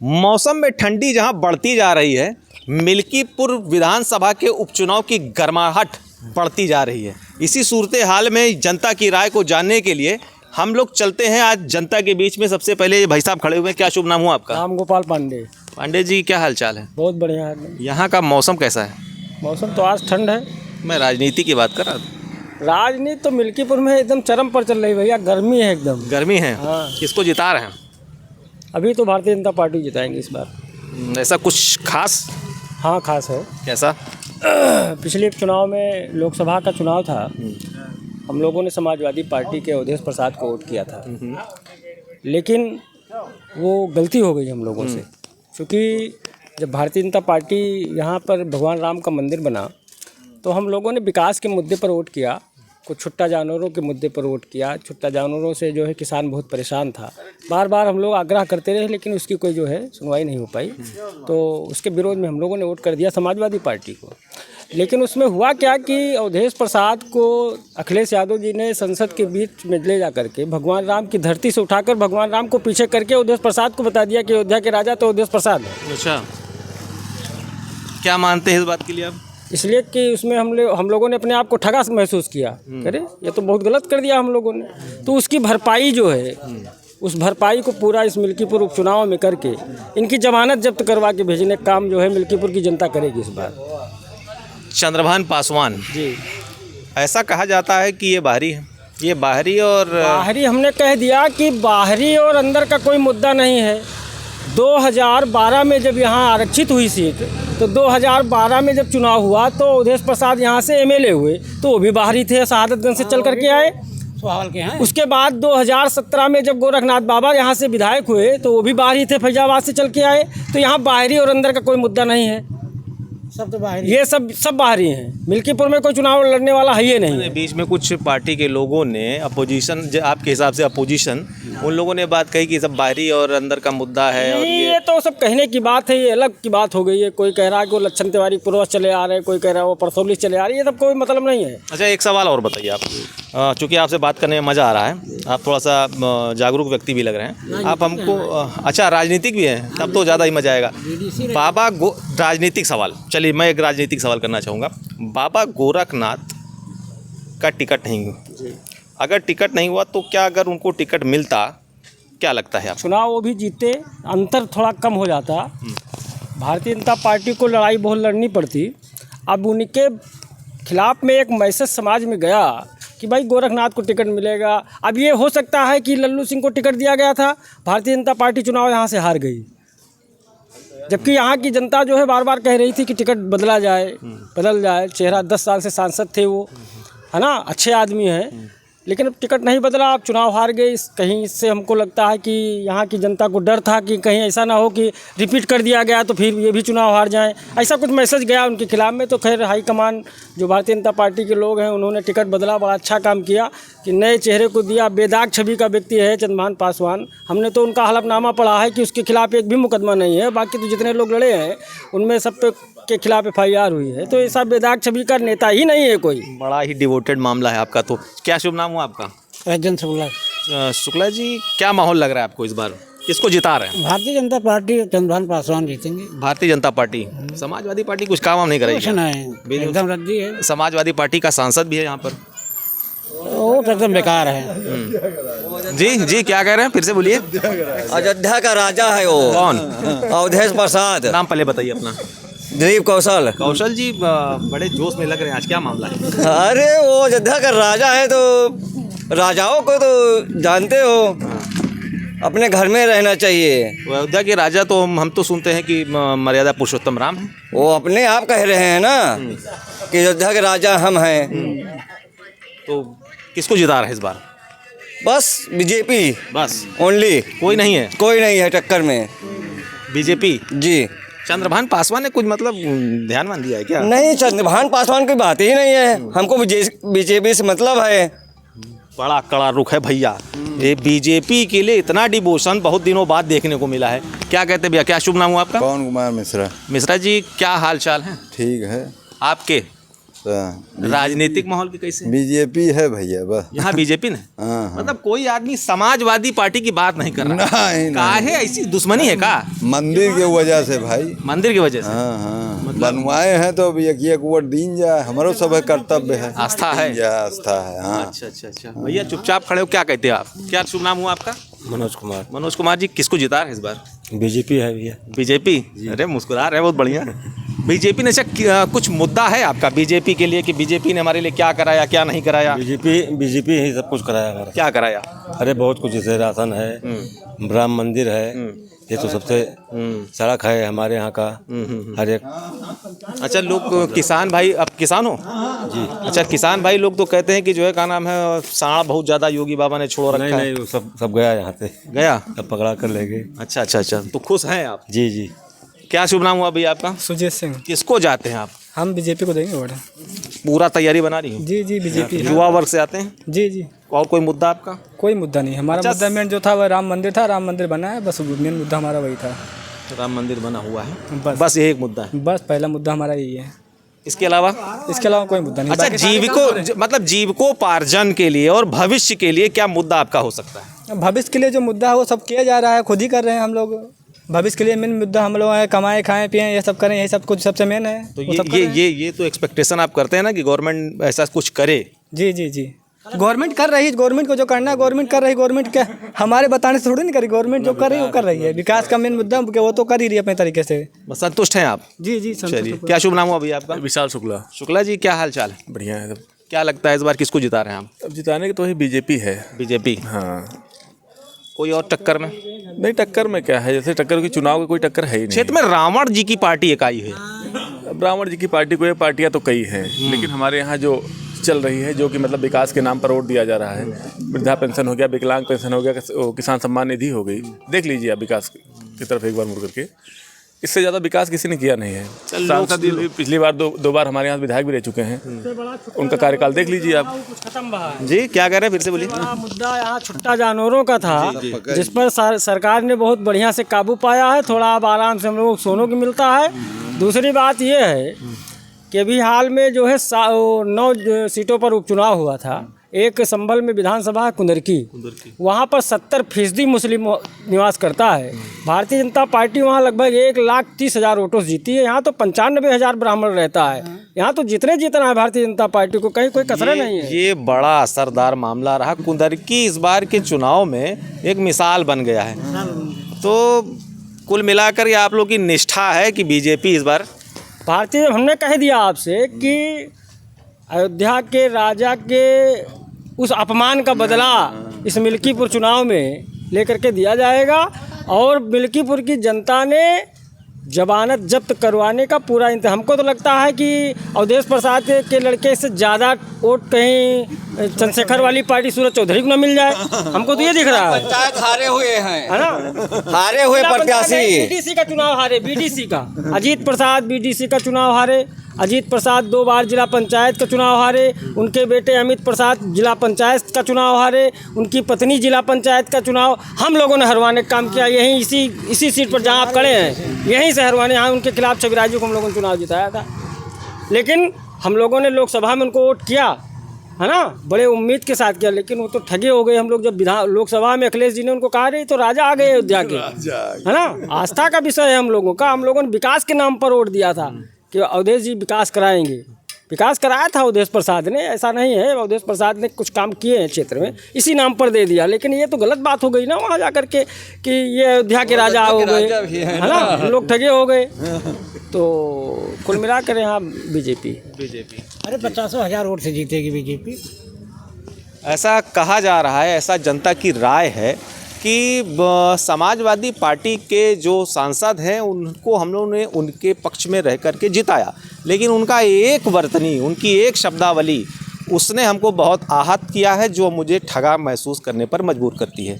मौसम में ठंडी जहां बढ़ती जा रही है, मिल्कीपुर विधानसभा के उपचुनाव की गर्माहट बढ़ती जा रही है। इसी सूरत हाल में जनता की राय को जानने के लिए हम लोग चलते हैं आज जनता के बीच में। सबसे पहले ये भाई साहब खड़े हुए हैं, क्या शुभ नाम हुआ आपका? राम गोपाल पांडे। पांडे जी, क्या हाल चाल है? बहुत बढ़िया है। यहाँ का मौसम कैसा है? मौसम तो आज ठंड है। मैं राजनीति की बात कर रहा था। राजनीति तो मिल्कीपुर में एकदम चरम पर चल रही भैया, गर्मी है एकदम। गर्मी है? हाँ। किसको जिता रहे हैं? अभी तो भारतीय जनता पार्टी जिताएंगे इस बार। ऐसा कुछ खास? हाँ खास है। कैसा? पिछले चुनाव में लोकसभा का चुनाव था, हम लोगों ने समाजवादी पार्टी के अवधेश प्रसाद को वोट किया था, लेकिन वो गलती हो गई हम लोगों से। क्योंकि जब भारतीय जनता पार्टी यहाँ पर भगवान राम का मंदिर बना तो हम लोगों ने विकास के मुद्दे पर वोट किया, कुछ छुट्टा जानवरों के मुद्दे पर वोट किया। छुट्टा जानवरों से जो है किसान बहुत परेशान था, बार बार हम लोग आग्रह करते रहे, लेकिन उसकी कोई जो है सुनवाई नहीं हो पाई। तो उसके विरोध में हम लोगों ने वोट कर दिया समाजवादी पार्टी को। लेकिन उसमें हुआ क्या कि अवधेश प्रसाद को अखिलेश यादव जी ने संसद के बीच में ले जा करके भगवान राम की धरती से उठाकर भगवान राम को पीछे करके अवधेश प्रसाद को बता दिया कि अयोध्या के राजा तो अवधेश प्रसाद है। अच्छा, क्या मानते हैं इस बात के लिए आप? इसलिए कि उसमें हम लोगों ने अपने आप को ठगा महसूस किया। अरे ये तो बहुत गलत कर दिया हम लोगों ने। तो उसकी भरपाई जो है, उस भरपाई को पूरा इस मिल्कीपुर उपचुनाव में करके इनकी जमानत जब्त करवा के भेजने का काम जो है मिल्कीपुर की जनता करेगी इस बार। चंद्रभान पासवान जी, ऐसा कहा जाता है कि ये बाहरी है। ये बाहरी और बाहरी हमने कह दिया कि बाहरी और अंदर का कोई मुद्दा नहीं है। 2012 में जब यहाँ आरक्षित हुई सीट, तो 2012 में जब चुनाव हुआ तो अवधेश प्रसाद यहाँ से एमएलए हुए, तो वो भी बाहरी थे, शहादतगंज से चल करके आए। सवाल के हैं। उसके बाद 2017 में जब गोरखनाथ बाबा यहाँ से विधायक हुए तो वो भी बाहरी थे, फैजाबाद से चल के आए। तो यहाँ बाहरी और अंदर का कोई मुद्दा नहीं है, सब तो बाहर। ये सब बाहरी हैं। मिल्कीपुर में कोई चुनाव लड़ने वाला है ही नहीं है। बीच में कुछ पार्टी के लोगों ने अपोजिशन, आपके हिसाब से अपोजिशन, उन लोगों ने बात कही कि सब बाहरी और अंदर का मुद्दा है। और ये तो सब कहने की बात है, ये अलग की बात हो गई है। कोई कह रहा है कि वो लक्षण तिवारी पूर्वज चले आ रहे हैं, कोई कह रहा है वो परसौली चले आ रही है। ये सब कोई मतलब नहीं है। अच्छा, एक सवाल और बताइए आप, चूँकि आपसे बात करने में मज़ा आ रहा है, आप थोड़ा सा जागरूक व्यक्ति भी लग रहे हैं आप हमको। अच्छा, राजनीतिक भी हैं, तब तो ज़्यादा ही मज़ा आएगा। राजनीतिक सवाल, चलिए मैं एक राजनीतिक सवाल करना चाहूँगा। बाबा गोरखनाथ का टिकट नहीं हुआ, अगर टिकट नहीं हुआ तो क्या अगर उनको टिकट मिलता, क्या लगता है आप? चुनाव वो भी जीते, अंतर थोड़ा कम हो जाता। भारतीय जनता पार्टी को लड़ाई बहुत लड़नी पड़ती। अब उनके खिलाफ में एक मैसेज समाज में गया कि भाई गोरखनाथ को टिकट मिलेगा। अब ये हो सकता है कि लल्लू सिंह को टिकट दिया गया था, भारतीय जनता पार्टी चुनाव यहाँ से हार गई, जबकि यहाँ की जनता जो है बार बार कह रही थी कि टिकट बदला जाए, बदल जाए। चेहरा 10 साल से सांसद थे वो, है ना, अच्छे आदमी हैं, लेकिन अब टिकट नहीं बदला, आप चुनाव हार गए। कहीं इससे हमको लगता है कि यहाँ की जनता को डर था कि कहीं ऐसा ना हो कि रिपीट कर दिया गया तो फिर ये भी चुनाव हार जाएं, ऐसा कुछ मैसेज गया उनके खिलाफ में। तो खैर हाईकमान जो भारतीय जनता पार्टी के लोग हैं उन्होंने टिकट बदला, बड़ा अच्छा काम किया कि नए चेहरे को दिया। बेदाग छवि का व्यक्ति है चंद्रभान पासवान, हमने तो उनका हलफनामा पढ़ा है कि उसके खिलाफ एक भी मुकदमा नहीं है। बाकी तो जितने लोग लड़े हैं उनमें सब पे के खिलाफ FIR हुई है। तो ऐसा बेदाग छवि का नेता ही नहीं है कोई। बड़ा ही डिवोटेड मामला है आपका। तो क्या शुभ नाम हुआ आपका? राजन शुक्ला। शुक्ला जी, क्या माहौल लग रहा है आपको इस बार? किसको जिता रहे हैं? भारतीय जनता पार्टी, चंद्रभान पासवान जीतेंगे। भारतीय जनता पार्टी। समाजवादी पार्टी कुछ काम नहीं करेगी? कुछ नहीं, एकदम रद्दी है। समाजवादी पार्टी का सांसद भी है यहाँ पर, वो तो एकदम बेकार है। जी क्या कह रहे हैं, फिर से बोलिए। अयोध्या का राजा है वो। कौन? अवधेश प्रसाद। नाम पहले बताइए अपना। दिलीप कौशल। कौशल जी, बड़े जोश में लग रहे हैं आज, क्या मामला है? अरे वो अयोध्या का राजा है, तो राजाओं को तो जानते हो, अपने घर में रहना चाहिए। अयोध्या के राजा तो हम तो सुनते हैं कि मर्यादा पुरुषोत्तम राम है। वो अपने आप कह रहे हैं ना कि अयोध्या के राजा हम हैं। तो किसको जिता रहे हैं इस बार? बस बीजेपी, बस ओनली। कोई नहीं है? कोई नहीं है टक्कर में। बीजेपी जी। चंद्रभान पासवान ने कुछ मतलब ध्यान मान दिया है क्या? नहीं, चंद्रभान पासवान की बात ही नहीं है, हमको बीजेपी से मतलब है। बड़ा कड़ा रुख है भैया, ये बीजेपी के लिए इतना डिवोशन बहुत दिनों बाद देखने को मिला है। क्या कहते हैं भैया, क्या शुभ नाम हुआ आपका? पवन कुमार मिश्रा। मिश्रा जी, क्या हाल चाल है? ठीक है। आपके राजनीतिक माहौल की कैसे? बीजेपी है भैया बस। यहाँ बीजेपी ने हाँ, मतलब कोई आदमी समाजवादी पार्टी की बात नहीं कर रहा। नहीं काहे ऐसी दुश्मनी है का? मंदिर के वजह से भाई। मंदिर की वजह से हाँ हाँ बनवाए हैं तो अब एक एक वोट दीन जाए, हमारो सब है कर्तव्य है। आस्था है। या आस्था है हाँ। अच्छा अच्छा अच्छा भैया चुपचाप खड़े हो, क्या कहते हैं आप? क्या शुभ नाम हुआ आपका? मनोज कुमार। मनोज कुमार जी, किसको जिता है इस बार? बीजेपी है भैया। बीजेपी? अरे मुस्कुरा रहे हैं, बहुत बढ़िया। बीजेपी ने कुछ मुद्दा है आपका बीजेपी के लिए कि बीजेपी ने हमारे लिए क्या कराया क्या नहीं कराया? बीजेपी ही सब कुछ कराया हमारा। क्या कराया? अरे बहुत कुछ, जैसे राशन है, राम मंदिर है, ये तो सबसे, सड़क है हमारे यहाँ का हर एक। अच्छा लोग किसान भाई, आप किसान हो? जी। अच्छा किसान भाई लोग तो कहते हैं कि जो है क्या नाम है, सांड बहुत ज़्यादा योगी बाबा ने छोड़ रखा है। नहीं वो सब गया यहाँ से, गया? सब पकड़ा कर ले गए। अच्छा अच्छा अच्छा, तो खुश हैं आप? जी जी। क्या शुभ नाम हुआ भैया आपका? सुजीत सिंह। किसको जाते हैं आप? हम बीजेपी को देंगे वोट। पूरा तैयारी बना रही है? जी जी बीजेपी। युवा वर्ग से आते हैं? जी जी। और कोई मुद्दा आपका? कोई मुद्दा नहीं, हमारा अच्छा, मुद्दा मेन जो था वह राम मंदिर था, राम मंदिर बना है, बस मेन मुद्दा हमारा वही था। राम मंदिर बना हुआ है, बस यही एक मुद्दा है। बस पहला मुद्दा हमारा यही है, इसके अलावा? इसके अलावा कोई मुद्दा नहीं। अच्छा मतलब जीविकोपार्जन के लिए और भविष्य के लिए क्या मुद्दा आपका हो सकता है? भविष्य के लिए जो मुद्दा है वो सब किया जा रहा है, खुद ही कर रहे हैं हम लोग। भविष्य के लिए मेन मुद्दा हम लोग है, कमाएं खाएं पिएं ये सब करें, यही सब कुछ सबसे मेन है। तो ये तो एक्सपेक्टेशन आप करते हैं ना कि गवर्नमेंट ऐसा कुछ करे? जी जी जी। गवर्नमेंट कर रही है, गवर्नमेंट को जो करना है गवर्नमेंट कर रही है। गवर्नमेंट क्या हमारे बताने से थोड़ी नहीं करी, गवर्नमेंट जो कर रही है वो कर रही है। विकास का मेन मुद्दा वो तो कर ही रही है अपने तरीके से। बस संतुष्ट हैं आप? जी जी चलिए, क्या शुभ नाम हुआ भैया आपका? विशाल शुक्ला। शुक्ला जी, क्या हाल चाल है? बढ़िया है। क्या लगता है इस बार किसको जिता रहे हैं आप? अब जिताने की तो ही बीजेपी है। बीजेपी? हाँ। कोई और टक्कर में? नहीं टक्कर में क्या है, जैसे टक्कर की चुनाव की कोई टक्कर है ही नहीं। क्षेत्र में रावण जी की पार्टी एक आई है। अब रावण जी की पार्टी को, ये पार्टियां तो कई हैं, लेकिन हमारे यहाँ जो चल रही है, जो कि मतलब विकास के नाम पर वोट दिया जा रहा है, वृद्धा पेंशन हो गया, विकलांग पेंशन हो गया, किसान सम्मान निधि हो गई, देख लीजिए आप विकास की तरफ एक बार मुड़ करके। इससे ज़्यादा विकास किसी ने किया नहीं है। सांसद भी पिछली बार दो बार हमारे यहाँ विधायक भी रह चुके हैं, उनका कार्यकाल देख लीजिए आप। जी क्या कह रहे हैं, फिर से बोलिए। मुद्दा यहाँ छुट्टा जानवरों का था, जिस पर सरकार ने बहुत बढ़िया से काबू पाया है। थोड़ा अब आराम से हम लोगों को सोने को मिलता है। दूसरी बात ये है कि अभी हाल में जो है 9 सीटों पर उपचुनाव हुआ था। एक संभल में विधानसभा है कुंदरकी, वहाँ पर 70% मुस्लिम निवास करता है। भारतीय जनता पार्टी वहाँ लगभग 1,30,000 वोटों से जीती है। यहाँ तो 95,000 ब्राह्मण रहता है। यहाँ तो जितना है भारतीय जनता पार्टी को, कहीं कोई कसर नहीं है। ये बड़ा असरदार मामला रहा। कुंदरकी इस बार के चुनाव में एक मिसाल बन गया है। तो कुल मिलाकर ये आप लोग की निष्ठा है कि बीजेपी इस बार? भारतीय, हमने कह दिया आपसे कि अयोध्या के राजा के उस अपमान का बदला इस मिल्कीपुर चुनाव में लेकर के दिया जाएगा। और मिल्कीपुर की जनता ने जमानत जब्त करवाने का पूरा इंतजाम। हमको तो लगता है कि अवधेश प्रसाद के लड़के से ज़्यादा वोट कहीं चंद्रशेखर वाली पार्टी सूरज चौधरी को न मिल जाए। हमको तो ये दिख रहा है। पंचायत हारे हुए हैं, है ना? हारे हुए प्रत्याशी। बीडीसी का चुनाव हारे, बीडीसी का अजीत प्रसाद बीडीसी का चुनाव हारे। अजीत प्रसाद 2 बार जिला पंचायत का चुनाव हारे। उनके बेटे अमित प्रसाद जिला पंचायत का चुनाव हारे। उनकी पत्नी जिला पंचायत का चुनाव हम लोगों ने हरवाने का काम किया। यहीं इसी सीट पर जहाँ आप खड़े हैं, यहीं से हरवाने। यहाँ उनके खिलाफ छविराज जी को हम लोगों ने चुनाव जिताया था, लेकिन हम लोगों ने लोकसभा में उनको वोट किया, है ना, बड़े उम्मीद के साथ किया। लेकिन वो तो ठगे हो गए। हम लोग जब लोकसभा में अखिलेश जी ने उनको कहा रही तो राजा आ गए अयोध्या के, है ना। आस्था का विषय है हम लोगों का। हम लोगों ने विकास के नाम पर वोट दिया था कि अवधेश जी विकास कराएंगे। विकास कराया था अवधेश प्रसाद ने, ऐसा नहीं है। अवधेश प्रसाद ने कुछ काम किए हैं क्षेत्र में, इसी नाम पर दे दिया। लेकिन ये तो गलत बात हो गई ना वहाँ जा कर के कि ये अयोध्या के राजा हो गए, है ना, हम लोग ठगे हो गए। तो कुल मिला कर यहाँ बीजेपी। अरे 50,000 वोट से जीतेगी बीजेपी। ऐसा कहा जा रहा है, ऐसा जनता की राय है कि समाजवादी पार्टी के जो सांसद हैं उनको हम लोगों ने उनके पक्ष में रह कर के जिताया, लेकिन उनका एक वर्तनी, उनकी एक शब्दावली उसने हमको बहुत आहत किया है, जो मुझे ठगा महसूस करने पर मजबूर करती है।